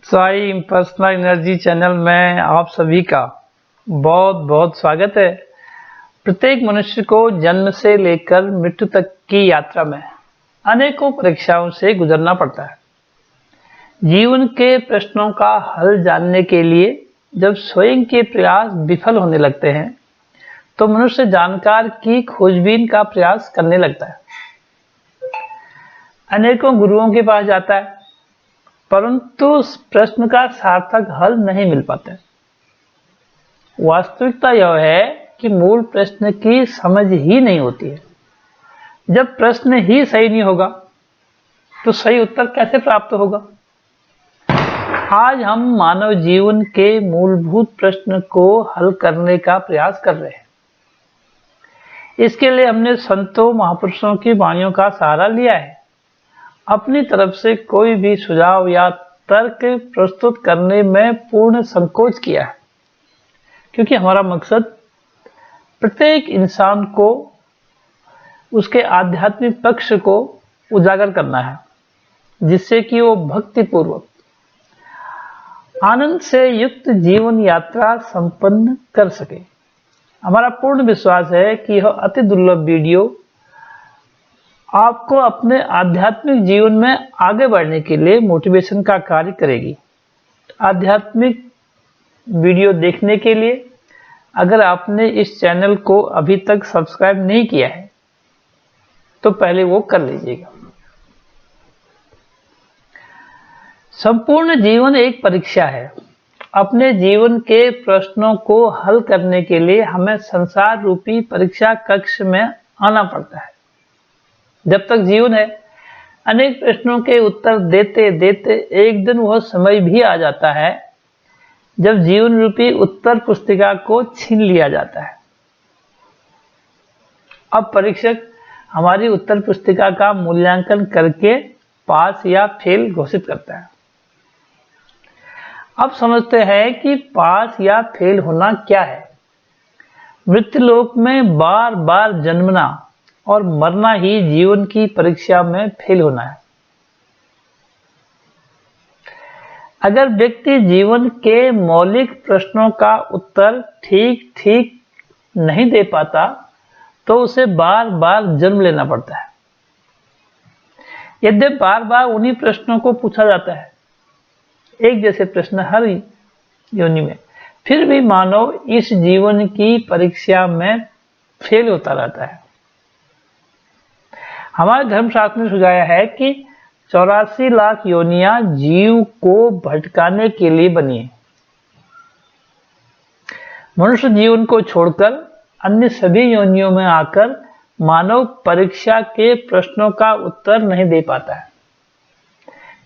Sai personal energy channel में आप सभी का बहुत बहुत स्वागत है। प्रत्येक मनुष्य को जन्म से लेकर मृत्यु तक की यात्रा में अनेकों परीक्षाओं से गुजरना पड़ता है। जीवन के प्रश्नों का हल जानने के लिए जब स्वयं के प्रयास विफल होने लगते हैं तो मनुष्य जानकार की खोजबीन का प्रयास करने लगता है। अनेकों गुरुओं के पास जाता है परंतु उस प्रश्न का सार्थक हल नहीं मिल पाता। वास्तविकता यह है कि मूल प्रश्न की समझ ही नहीं होती है। जब प्रश्न ही सही नहीं होगा तो सही उत्तर कैसे प्राप्त होगा। आज हम मानव जीवन के मूलभूत प्रश्न को हल करने का प्रयास कर रहे हैं। इसके लिए हमने संतों महापुरुषों की वाणियों का सहारा लिया है। अपनी तरफ से कोई भी सुझाव या तर्क प्रस्तुत करने में पूर्ण संकोच किया है, क्योंकि हमारा मकसद प्रत्येक इंसान को उसके आध्यात्मिक पक्ष को उजागर करना है, जिससे कि वो भक्तिपूर्वक आनंद से युक्त जीवन यात्रा संपन्न कर सके। हमारा पूर्ण विश्वास है कि यह अति दुर्लभ वीडियो आपको अपने आध्यात्मिक जीवन में आगे बढ़ने के लिए मोटिवेशन का कार्य करेगी। आध्यात्मिक वीडियो देखने के लिए अगर आपने इस चैनल को अभी तक सब्सक्राइब नहीं किया है तो पहले वो कर लीजिएगा। संपूर्ण जीवन एक परीक्षा है। अपने जीवन के प्रश्नों को हल करने के लिए हमें संसार रूपी परीक्षा कक्ष में आना पड़ता है। जब तक जीवन है, अनेक प्रश्नों के उत्तर देते देते एक दिन वह समय भी आ जाता है जब जीवन रूपी उत्तर पुस्तिका को छीन लिया जाता है। अब परीक्षक हमारी उत्तर पुस्तिका का मूल्यांकन करके पास या फेल घोषित करता है। अब समझते हैं कि पास या फेल होना क्या है। मृत्युलोक में बार बार जन्मना और मरना ही जीवन की परीक्षा में फेल होना है। अगर व्यक्ति जीवन के मौलिक प्रश्नों का उत्तर ठीक ठीक नहीं दे पाता तो उसे बार बार जन्म लेना पड़ता है। यद्यपि बार बार उन्हीं प्रश्नों को पूछा जाता है, एक जैसे प्रश्न हर योनि में, फिर भी मानव इस जीवन की परीक्षा में फेल होता रहता है। हमारे धर्मशास्त्र ने सुझाया है कि 84 लाख योनियां जीव को भटकाने के लिए बनी है। मनुष्य जीवन को छोड़कर अन्य सभी योनियों में आकर मानव परीक्षा के प्रश्नों का उत्तर नहीं दे पाता है,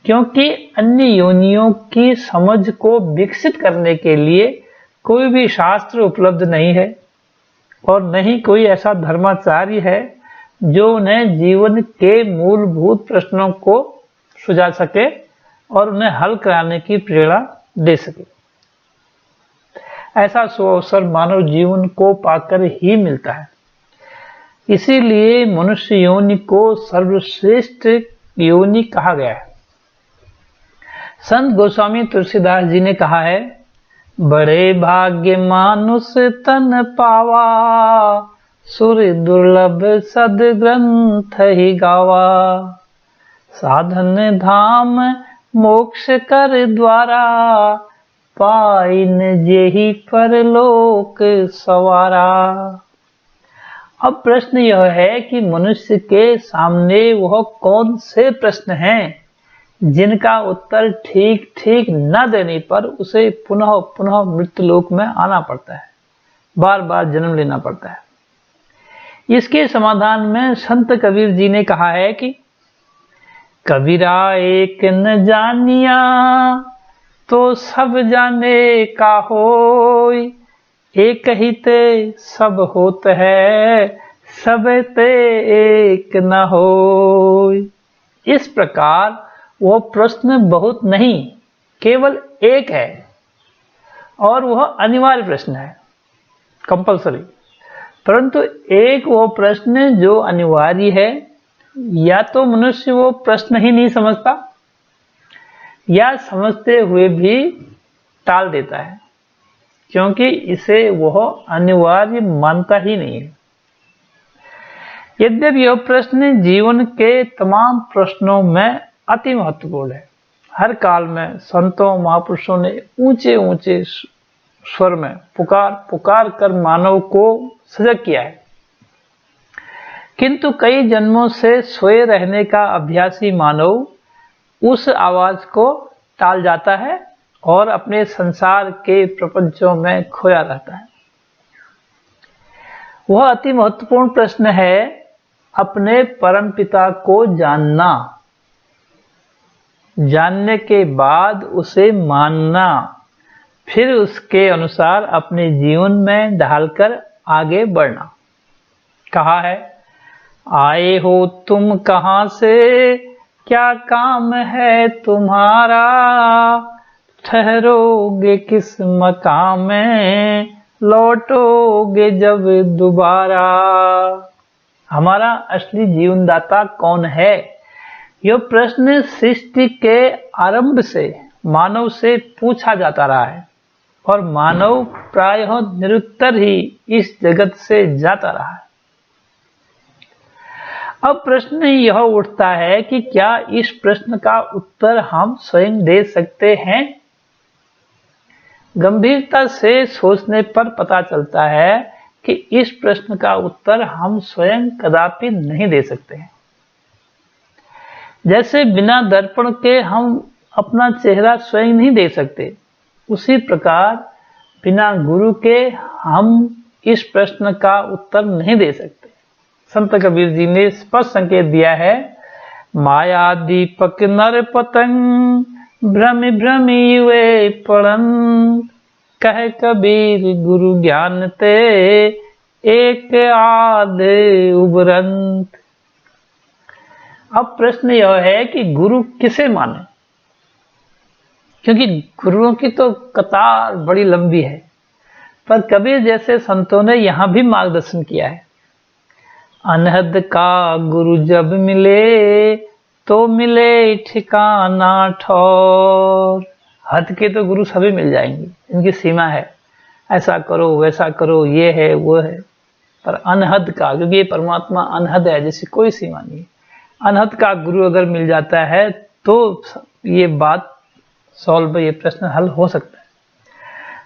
क्योंकि अन्य योनियों की समझ को विकसित करने के लिए कोई भी शास्त्र उपलब्ध नहीं है और न ही कोई ऐसा धर्माचार्य है जो उन्हें जीवन के मूलभूत प्रश्नों को सुझा सके और उन्हें हल कराने की प्रेरणा दे सके। ऐसा सुअवसर मानव जीवन को पाकर ही मिलता है। इसीलिए मनुष्य योनि को सर्वश्रेष्ठ योनि कहा गया है। संत गोस्वामी तुलसीदास जी ने कहा है, बड़े भाग्य मानुष तन पावा, सुर दुर्लभ सद ग्रंथ ही गावा, साधन धाम मोक्ष कर द्वारा, पाइन जेहि परलोक सवारा। अब प्रश्न यह है कि मनुष्य के सामने वह कौन से प्रश्न हैं जिनका उत्तर ठीक ठीक न देने पर उसे पुनः पुनः मृत्युलोक में आना पड़ता है, बार बार जन्म लेना पड़ता है। इसके समाधान में संत कबीर जी ने कहा है कि कबीरा एक न जानिया तो सब जाने का होय, एक ही ते सब होत है, सब ते एक न होय। इस प्रकार वह प्रश्न बहुत नहीं केवल एक है और वह अनिवार्य प्रश्न है, कंपल्सरी। परंतु एक वो प्रश्न जो अनिवार्य है, या तो मनुष्य वो प्रश्न ही नहीं समझता या समझते हुए भी टाल देता है, क्योंकि इसे वह अनिवार्य मानता ही नहीं है। यद्यपि यह प्रश्न जीवन के तमाम प्रश्नों में अति महत्वपूर्ण है। हर काल में संतों महापुरुषों ने ऊंचे ऊंचे स्वर में पुकार पुकार कर मानव को सजग किया है, किंतु कई जन्मों से सोए रहने का अभ्यासी मानव उस आवाज को टाल जाता है और अपने संसार के प्रपंचों में खोया रहता है। वह अति महत्वपूर्ण प्रश्न है अपने परमपिता को जानना, जानने के बाद उसे मानना, फिर उसके अनुसार अपने जीवन में ढालकर आगे बढ़ना। कहा है, आए हो तुम कहां से, क्या काम है तुम्हारा, ठहरोगे किस मकाम में, लौटोगे जब दोबारा। हमारा असली जीवनदाता कौन है? यह प्रश्न सृष्टि के आरंभ से मानव से पूछा जाता रहा है और मानव प्रायः निरुत्तर ही इस जगत से जाता रहा है। अब प्रश्न यह उठता है कि क्या इस प्रश्न का उत्तर हम स्वयं दे सकते हैं? गंभीरता से सोचने पर पता चलता है कि इस प्रश्न का उत्तर हम स्वयं कदापि नहीं दे सकते हैं। जैसे बिना दर्पण के हम अपना चेहरा स्वयं नहीं देख सकते, उसी प्रकार बिना गुरु के हम इस प्रश्न का उत्तर नहीं दे सकते। संत कबीर जी ने स्पष्ट संकेत दिया है, माया दीपक नर पतंग, भ्रमि भ्रमि युवे पड़न, कह कबीर गुरु ज्ञान ते, एक आधे उबरंत। अब प्रश्न यह है कि गुरु किसे माने, क्योंकि गुरुओं की तो कतार बड़ी लंबी है, पर कबीर जैसे संतों ने यहां भी मार्गदर्शन किया है। अनहद का गुरु जब मिले, तो मिले ठिकाना ठौर। हद के तो गुरु सभी मिल जाएंगे, इनकी सीमा है, ऐसा करो वैसा करो, ये है वो है। पर अनहद का, क्योंकि ये परमात्मा अनहद है, जैसी कोई सीमा नहीं है, अनहद का गुरु अगर मिल जाता है तो ये बात सॉल्व, ये प्रश्न हल हो सकता है।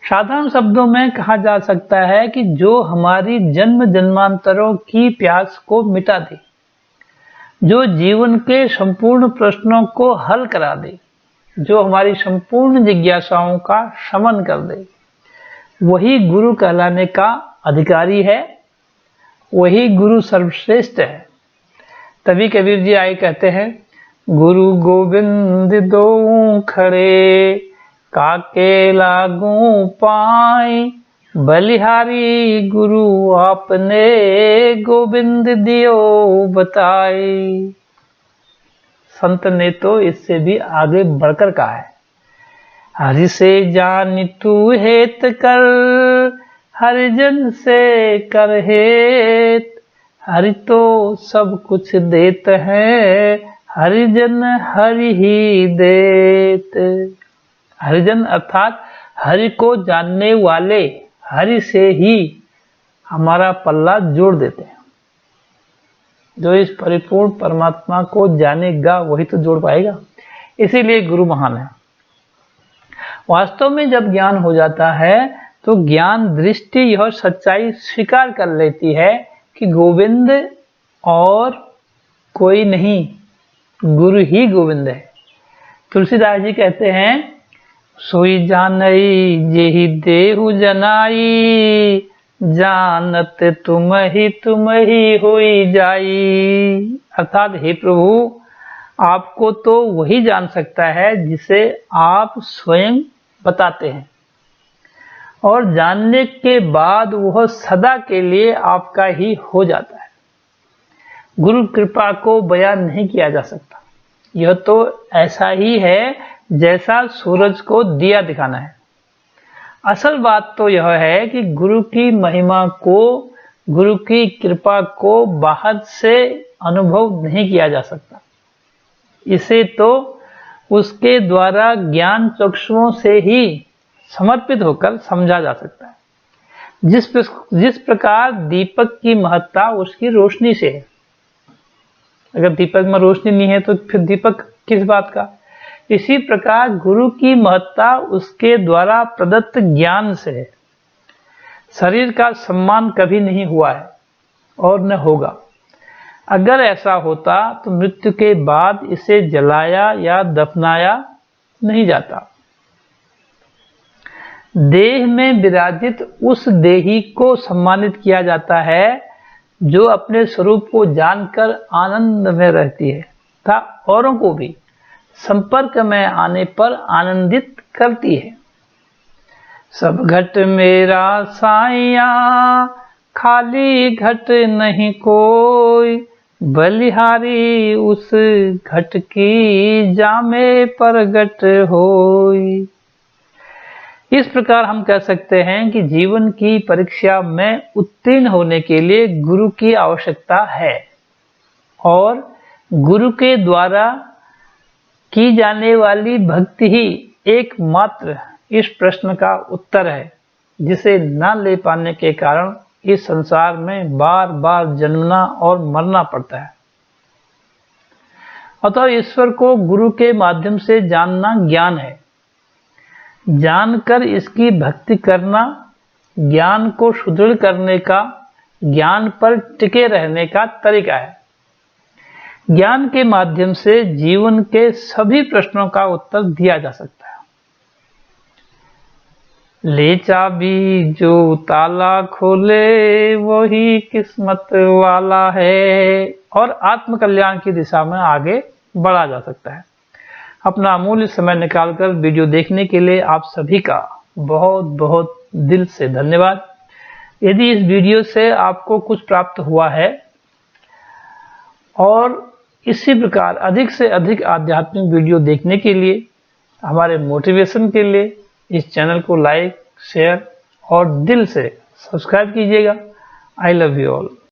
साधारण शब्दों में कहा जा सकता है कि जो हमारी जन्म जन्मांतरों की प्यास को मिटा दे, जो जीवन के संपूर्ण प्रश्नों को हल करा दे, जो हमारी संपूर्ण जिज्ञासाओं का शमन कर दे, वही गुरु कहलाने का अधिकारी है, वही गुरु सर्वश्रेष्ठ है। तभी कबीर जी आए कहते हैं, गुरु गोविंद दो खड़े, काके लागू पाए, बलिहारी गुरु आपने, गोविंद दियो बताए। संत ने तो इससे भी आगे बढ़कर कहा है, हरि से जान तू हेत कर, हरिजन से कर हेत, हरि तो सब कुछ देत है, हरिजन हरि ही देत। हरिजन अर्थात हरि को जानने वाले हरि से ही हमारा पल्ला जोड़ देते हैं। जो इस परिपूर्ण परमात्मा को जानेगा वही तो जोड़ पाएगा, इसीलिए गुरु महान है। वास्तव में जब ज्ञान हो जाता है तो ज्ञान दृष्टि यह सच्चाई स्वीकार कर लेती है कि गोविंद और कोई नहीं, गुरु ही गोविंद है। तुलसीदास जी कहते हैं, सोई जानई जेहि देहु जनाई, जानत तुम ही होई जाई। अर्थात हे प्रभु, आपको तो वही जान सकता है जिसे आप स्वयं बताते हैं, और जानने के बाद वह सदा के लिए आपका ही हो जाता है। गुरु कृपा को बयान नहीं किया जा सकता, यह तो ऐसा ही है जैसा सूरज को दिया दिखाना है। असल बात तो यह है कि गुरु की महिमा को, गुरु की कृपा को बाहर से अनुभव नहीं किया जा सकता। इसे तो उसके द्वारा ज्ञान चक्षुओं से ही समर्पित होकर समझा जा सकता है। जिस प्रकार दीपक की महत्ता उसकी रोशनी से है। अगर दीपक में रोशनी नहीं है तो फिर दीपक किस बात का। इसी प्रकार गुरु की महत्ता उसके द्वारा प्रदत्त ज्ञान से है। शरीर का सम्मान कभी नहीं हुआ है और न होगा। अगर ऐसा होता तो मृत्यु के बाद इसे जलाया या दफनाया नहीं जाता। देह में विराजित उस देही को सम्मानित किया जाता है जो अपने स्वरूप को जानकर आनंद में रहती है तथा औरों को भी संपर्क में आने पर आनंदित करती है। सब घट मेरा साइया, खाली घट नहीं कोई, बलिहारी उस घट की जामे प्रगट होई। इस प्रकार हम कह सकते हैं कि जीवन की परीक्षा में उत्तीर्ण होने के लिए गुरु की आवश्यकता है और गुरु के द्वारा की जाने वाली भक्ति ही एकमात्र इस प्रश्न का उत्तर है, जिसे न ले पाने के कारण इस संसार में बार बार जन्मना और मरना पड़ता है। अतः ईश्वर को गुरु के माध्यम से जानना ज्ञान है। जानकर इसकी भक्ति करना ज्ञान को सुदृढ़ करने का, ज्ञान पर टिके रहने का तरीका है। ज्ञान के माध्यम से जीवन के सभी प्रश्नों का उत्तर दिया जा सकता है। ले चाबी जो ताला खोले वही किस्मत वाला है, और आत्म कल्याण की दिशा में आगे बढ़ा जा सकता है। अपना अमूल्य समय निकालकर वीडियो देखने के लिए आप सभी का बहुत बहुत दिल से धन्यवाद। यदि इस वीडियो से आपको कुछ प्राप्त हुआ है और इसी प्रकार अधिक से अधिक आध्यात्मिक वीडियो देखने के लिए, हमारे मोटिवेशन के लिए इस चैनल को लाइक, शेयर और दिल से सब्सक्राइब कीजिएगा। I love you all.